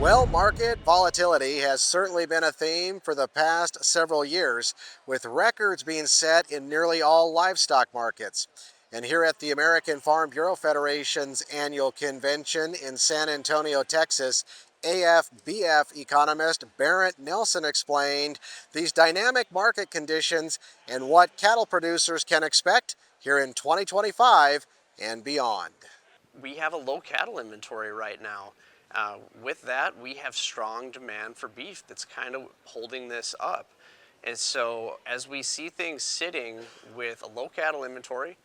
Well, market volatility has certainly been a theme for the past several years, with records being set in nearly all livestock markets. And here at the American Farm Bureau Federation's annual convention in San Antonio, Texas, AFBF economist Bernt Nelson explained these dynamic market conditions and what cattle producers can expect here in 2025 and beyond. We have a low cattle inventory right now. With that, we have strong demand for beef that's kind of holding this up. And so, as we see things sitting with a low cattle inventory,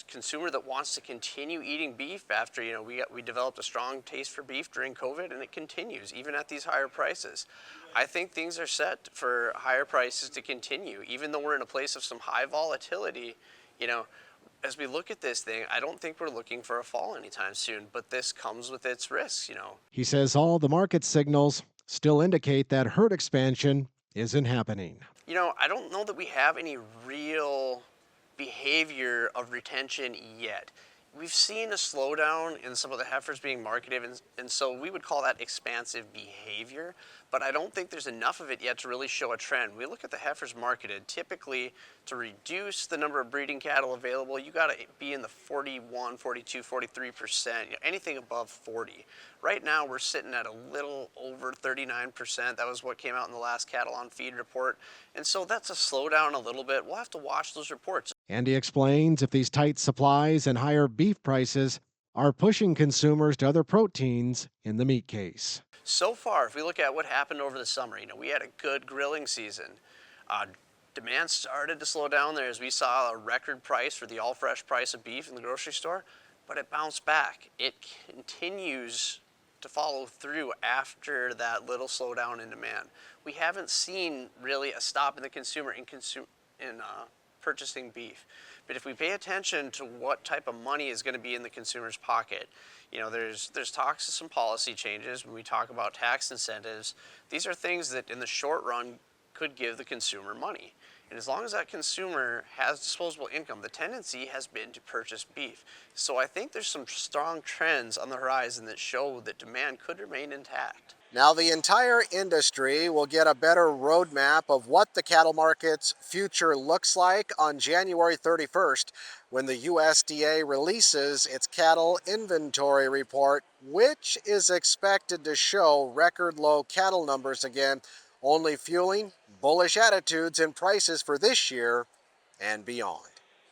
consumer that wants to continue eating beef after we developed a strong taste for beef during COVID, and it continues even at these higher prices. I think things are set for higher prices to continue, even though we're in a place of some high volatility. You know, as we look at this thing, I don't think we're looking for a fall anytime soon, but this comes with its risks. He says all the market signals still indicate that herd expansion isn't happening. I don't know that we have any real behavior of retention yet. We've seen a slowdown in some of the heifers being marketed, and so we would call that expansive behavior, but I don't think there's enough of it yet to really show a trend. We look at the heifers marketed, typically to reduce the number of breeding cattle available, you got to be in the 41, 42, 43%, anything above 40. Right now we're sitting at a little over 39%. That was what came out in the last cattle on feed report, and so that's a slowdown a little bit. We'll have to watch those reports. And he explains if these tight supplies and higher beef prices are pushing consumers to other proteins in the meat case. So far, if we look at what happened over the summer, we had a good grilling season. Demand started to slow down there as we saw a record price for the all-fresh price of beef in the grocery store, but it bounced back. It continues to follow through after that little slowdown in demand. We haven't seen really a stop in the consumer in purchasing beef. But if we pay attention to what type of money is going to be in the consumer's pocket, there's talks of some policy changes. When we talk about tax incentives, these are things that in the short run could give the consumer money. And as long as that consumer has disposable income, the tendency has been to purchase beef. So I think there's some strong trends on the horizon that show that demand could remain intact. Now, the entire industry will get a better roadmap of what the cattle market's future looks like on January 31st when the USDA releases its cattle inventory report, which is expected to show record low cattle numbers again, only fueling bullish attitudes and prices for this year and beyond.